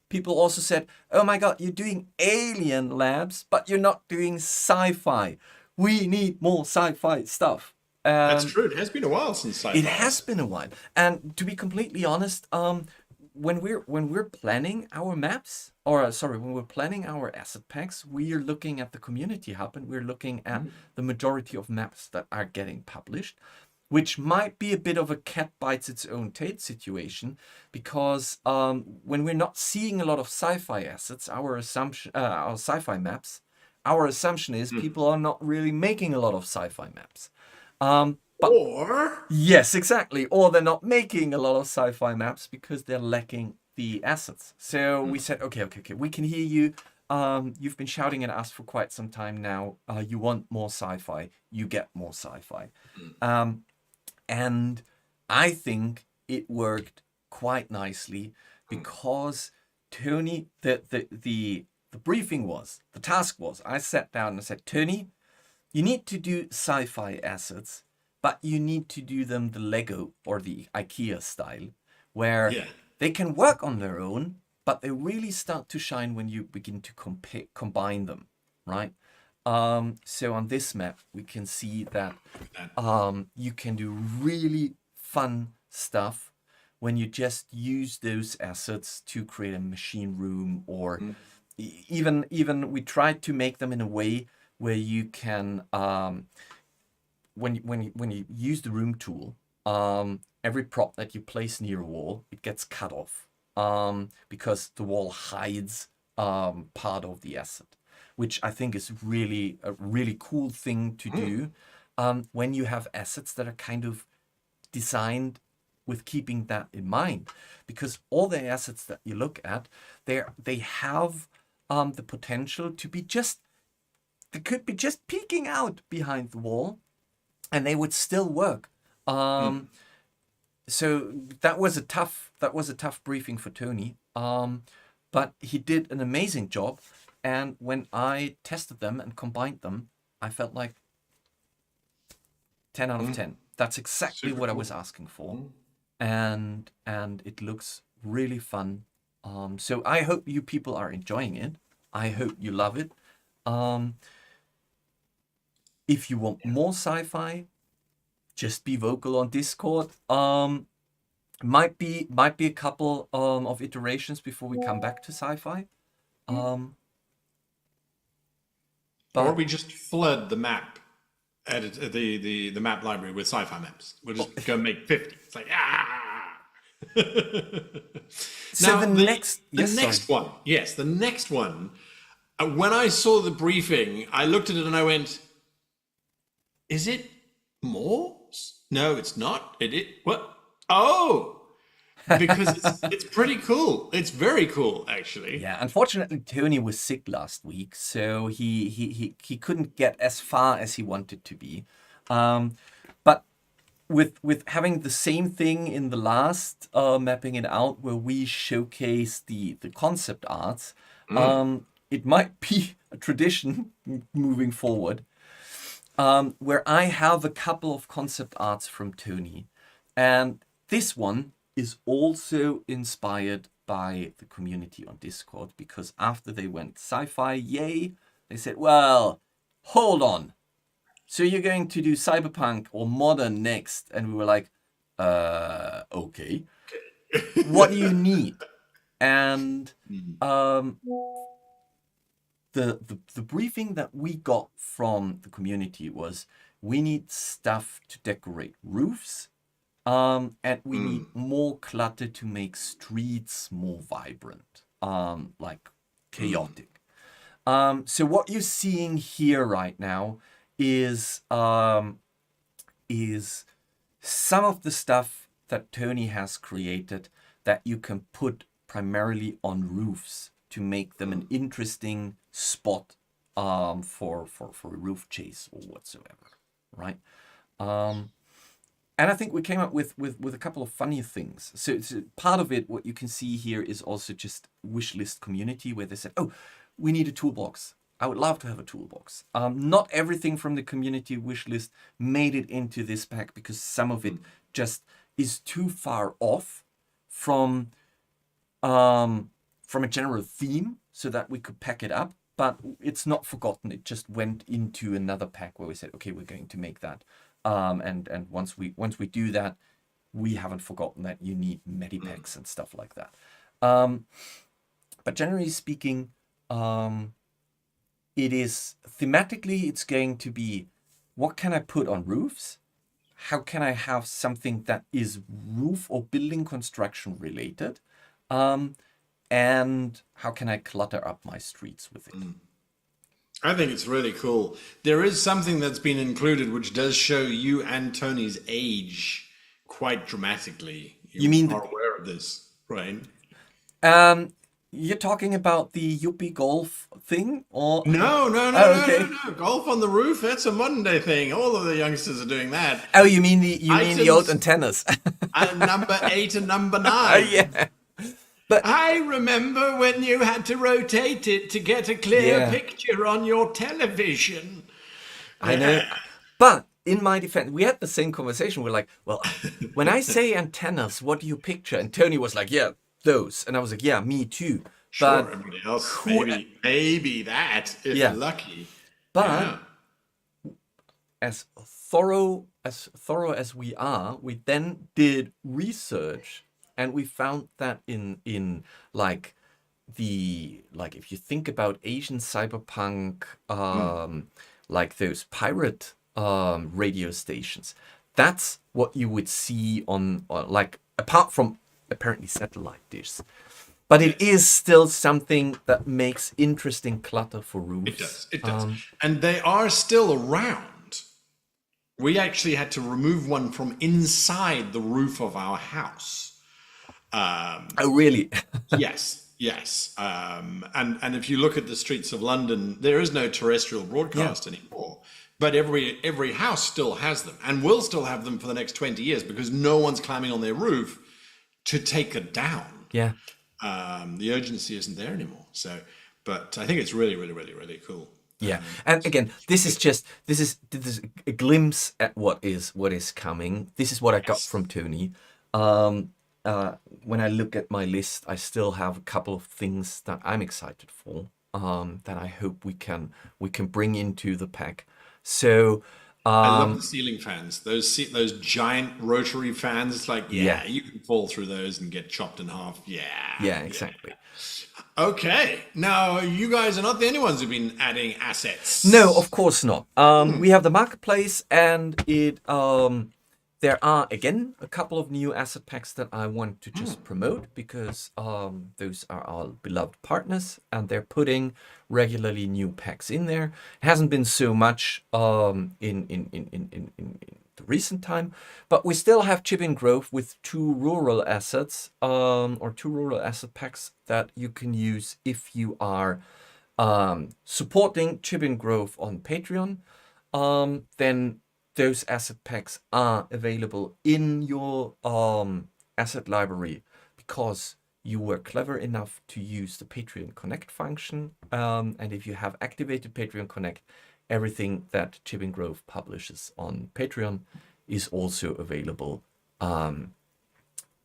Speaker 1: people also said, "Oh my God, you're doing Alien Labs, but you're not doing sci-fi. We need more sci-fi stuff."
Speaker 2: That's true. It has been a while since sci-fi.
Speaker 1: It has been a while. And to be completely honest, when we're planning our maps, when we're planning our asset packs, we are looking at the community hub, and we're looking at the majority of maps that are getting published, which might be a bit of a cat bites its own tail situation, because when we're not seeing a lot of sci-fi assets, our sci-fi maps, our assumption is people are not really making a lot of sci-fi maps. Yes, exactly. Or they're not making a lot of sci-fi maps because they're lacking the assets. So we said, okay, we can hear you. You've been shouting at us for quite some time now. You want more sci-fi. You get more sci-fi. And I think it worked quite nicely because Tony, the briefing was, the task was, I sat down and I said, "Tony, you need to do sci-fi assets, but you need to do them the Lego or the IKEA style, where they can work on their own, but they really start to shine when you begin to combine them, right?" So on this map, we can see that you can do really fun stuff when you just use those assets to create a machine room, or even we tried to make them in a way where you can, when you use the room tool, every prop that you place near a wall, it gets cut off because the wall hides part of the asset, which I think is really a really cool thing to do when you have assets that are kind of designed with keeping that in mind, because all the assets that you look at, they have the potential to be they could be just peeking out behind the wall, and they would still work. So that was a tough briefing for Tony. but he did an amazing job. And when I tested them and combined them, I felt like 10 out of 10. That's exactly
Speaker 2: Super
Speaker 1: what I
Speaker 2: cool.
Speaker 1: was asking for. And it looks really fun. So I hope you people are enjoying it. I hope you love it. If you want more sci-fi, just be vocal on Discord. Might be a couple of iterations before we come back to sci-fi.
Speaker 2: Or
Speaker 1: But
Speaker 2: we just flood the map edit the map library with sci-fi maps. We'll just go make 50. It's like
Speaker 1: so
Speaker 2: Now,
Speaker 1: the next
Speaker 2: next one. Yes, the next one. When I saw the briefing, I looked at it and I went, "Is it more? No, it's not. What? Oh, because it's pretty cool. It's very cool, actually."
Speaker 1: Yeah, unfortunately, Tony was sick last week, so he couldn't get as far as he wanted to be. But with having the same thing in the last mapping it out, where we showcase the concept arts, it might be a tradition moving forward, where I have a couple of concept arts from Tony, and this one is also inspired by the community on Discord, because after they went sci-fi, yay, they said, well, hold on. So you're going to do cyberpunk or modern next? And we were like, okay. What do you need? And the briefing that we got from the community was, we need stuff to decorate roofs. And we need more clutter to make streets more vibrant, like chaotic. So what you're seeing here right now is some of the stuff that Tony has created that you can put primarily on roofs to make them an interesting spot for a roof chase or whatsoever, right? And I think we came up with a couple of funny things. So part of it, what you can see here, is also just wishlist community, where they said, oh, we need a toolbox. I would love to have a toolbox. Not everything from the community wishlist made it into this pack, because some of it just is too far off from a general theme so that we could pack it up. But it's not forgotten. It just went into another pack where we said, okay, we're going to make that. And once we do that, we haven't forgotten that you need medipacks and stuff like that. But generally speaking, it is thematically, it's going to be, what can I put on roofs? How can I have something that is roof or building construction related? And how can I clutter up my streets with it?
Speaker 2: I think it's really cool. There is something that's been included which does show you and Tony's age quite dramatically.
Speaker 1: You mean
Speaker 2: are aware of this, right?
Speaker 1: You're talking about the Yuppie golf thing, or
Speaker 2: No.
Speaker 1: okay.
Speaker 2: No. Golf on the roof, that's a modern day thing. All of the youngsters are doing that.
Speaker 1: Oh, you mean the old antennas?
Speaker 2: And number 8 and number 9.
Speaker 1: Yeah.
Speaker 2: I remember when you had to rotate it to get a clear picture on your television.
Speaker 1: I know. But in my defense, we had the same conversation. We're like, well, when I say antennas, what do you picture? And Tony was like, yeah, those. And I was like, yeah, me too.
Speaker 2: Sure,
Speaker 1: but
Speaker 2: everybody else, maybe that, if you're lucky.
Speaker 1: But as thorough as we are, we then did research. And we found that in like if you think about Asian cyberpunk, like those pirate radio stations, that's what you would see on like, apart from apparently satellite dishes. But it is still something that makes interesting clutter for roofs.
Speaker 2: It does. And they are still around. We actually had to remove one from inside the roof of our house.
Speaker 1: Oh, really?
Speaker 2: Yes. And if you look at the streets of London, there is no terrestrial broadcast anymore. But every house still has them, and will still have them for the next 20 years, because no one's climbing on their roof to take it down.
Speaker 1: Yeah.
Speaker 2: The urgency isn't there anymore. So, but I think it's really, really, really, really cool.
Speaker 1: Yeah, and again, this is a glimpse at what is coming. This is what I got
Speaker 2: Yes.
Speaker 1: from Tony. Um, when I look at my list, I still have a couple of things that I'm excited for. That I hope we can bring into the pack. So
Speaker 2: I love the ceiling fans. Those giant rotary fans. It's like,
Speaker 1: yeah,
Speaker 2: yeah, you can fall through those and get chopped in half. Yeah.
Speaker 1: yeah,
Speaker 2: Yeah.
Speaker 1: exactly.
Speaker 2: Okay. Now, you guys are not the only ones who've been adding
Speaker 1: No,
Speaker 2: assets.
Speaker 1: of course not. We have the marketplace, and there are again a couple of new asset packs that I want to just promote because those are our beloved partners, and they're putting regularly new packs in there. It hasn't been so much in the recent time, but we still have Chipping Grove with two rural assets or two rural asset packs that you can use if you are supporting Chipping Grove on Patreon. Then those asset packs are available in your asset library because you were clever enough to use the Patreon Connect function. And if you have activated Patreon Connect, everything that Chipping Grove publishes on Patreon is also available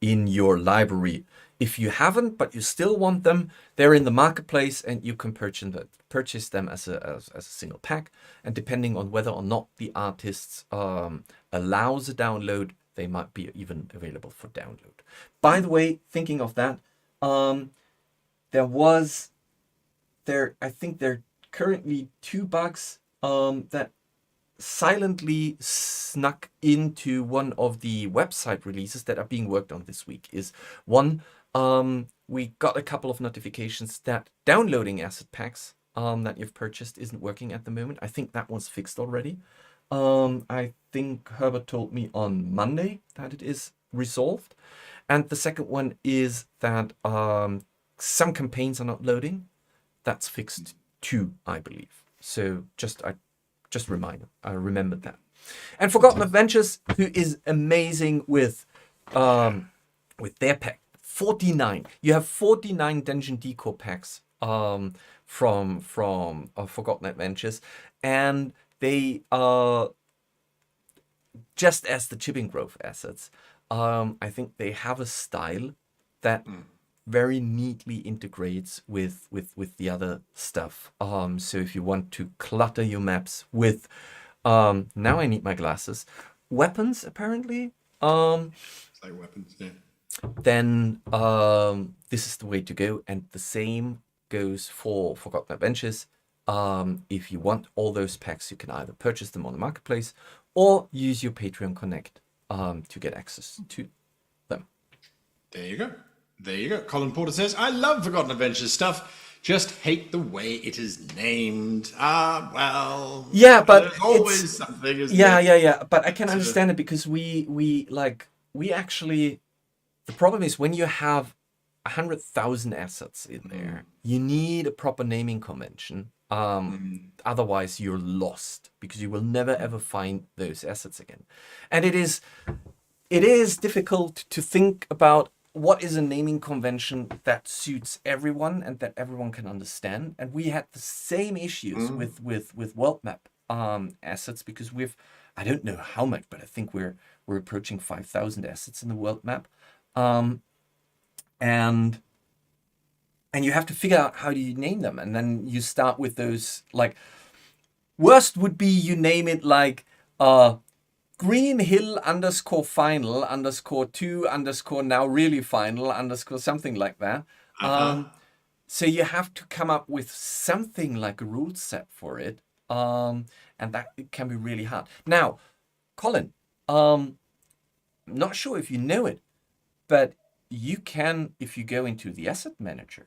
Speaker 1: in your library. If you haven't, but you still want them, they're in the marketplace, and you can purchase them as a single pack. And depending on whether or not the artist allows a download, they might be even available for download. By the way, thinking of that, I think there are currently 2 bugs that silently snuck into one of the website releases that are being worked on this week. Is one, we got a couple of notifications that downloading asset packs that you've purchased isn't working at the moment. I think that was fixed already. I think Herbert told me on Monday that it is resolved. And the second one is that some campaigns are not loading. That's fixed too, I believe. So just reminder, I remembered that. And Forgotten Adventures, who is amazing with their pack. 49. You have 49 Dungeon Decor packs from Forgotten Adventures, and they are just as the Chipping Grove assets. I think they have a style that very neatly integrates with the other stuff. So if you want to clutter your maps with now I need my glasses, weapons apparently,
Speaker 2: It's like weapons, yeah.
Speaker 1: then this is the way to go. And the same goes for Forgotten Adventures. If you want all those packs, you can either purchase them on the marketplace or use your Patreon Connect to get access to them.
Speaker 2: There you go. There you go. Colin Porter says, I love Forgotten Adventures stuff. Just hate the way it is named. Well.
Speaker 1: Yeah, but
Speaker 2: there's always something, isn't
Speaker 1: yeah,
Speaker 2: there?
Speaker 1: yeah. But I can understand it because we actually, the problem is when you have 100,000 assets in there, you need a proper naming convention. Otherwise, you're lost because you will never ever find those assets again. And it is difficult to think about what is a naming convention that suits everyone and that everyone can understand. And we had the same issues with world map assets because I don't know how much, but I think we're approaching 5,000 assets in the world map. And you have to figure out how do you name them. And then you start with those, like, worst would be you name it like Green Hill _final _2 now really final _ something like that. So you have to come up with something like a rule set for it. And that it can be really hard. Now, Colin, I'm not sure if you know it, but you can, if you go into the asset manager,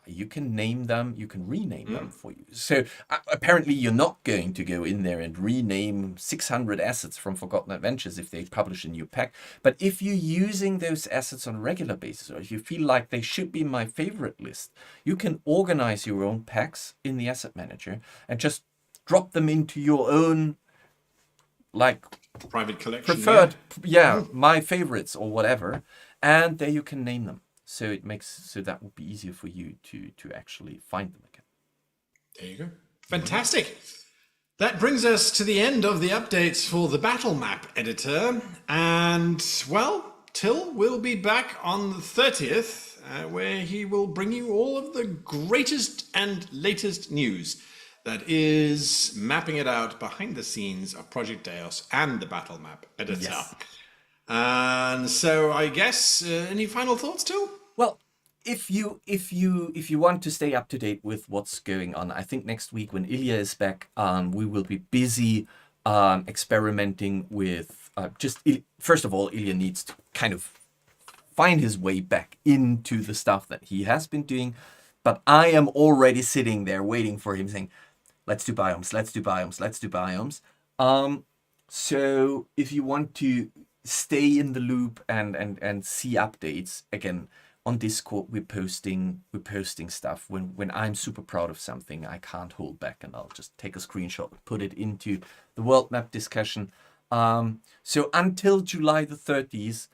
Speaker 1: you can name them, you can rename them for you. So apparently you're not going to go in there and rename 600 assets from Forgotten Adventures if they publish a new pack. But if you're using those assets on a regular basis, or if you feel like they should be my favorite list, you can organize your own packs in the asset manager and just drop them into your own, like,
Speaker 2: Private collection.
Speaker 1: preferred, my favorites or whatever. And there you can name them. so that would be easier for you to actually find them again.
Speaker 2: There you go. Fantastic. That brings us to the end of the updates for the Battlemap editor. And, well, Till will be back on the 30th, where he will bring you all of the greatest and latest news that is mapping it out behind the scenes of Project Deios and the Battlemap editor.
Speaker 1: Yes.
Speaker 2: And so I guess, any final thoughts, Till?
Speaker 1: Well, if you want to stay up to date with what's going on, I think next week when Ilya is back, we will be busy experimenting with first of all, Ilya needs to kind of find his way back into the stuff that he has been doing, but I am already sitting there waiting for him saying, let's do biomes, let's do biomes, let's do biomes. So if you want to stay in the loop and see updates, again, on Discord, we're posting stuff. When I'm super proud of something, I can't hold back, and I'll just take a screenshot, put it into the world map discussion. So until July the 30th,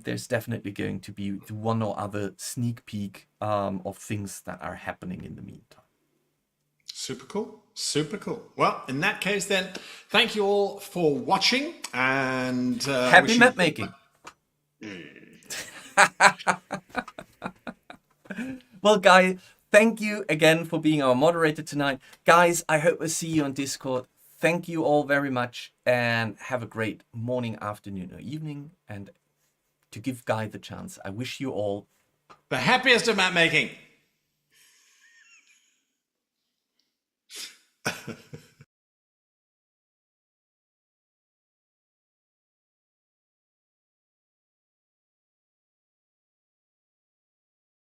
Speaker 1: there's definitely going to be one or other sneak peek of things that are happening in the meantime.
Speaker 2: Super cool. Super cool. Well, in that case, then, thank you all for watching, and
Speaker 1: happy map making. Well, Guy, thank you again for being our moderator tonight. Guys, I hope I see you on Discord. Thank you all very much, and have a great morning, afternoon, or evening. And to give Guy the chance, I wish you all
Speaker 2: the happiest of map making.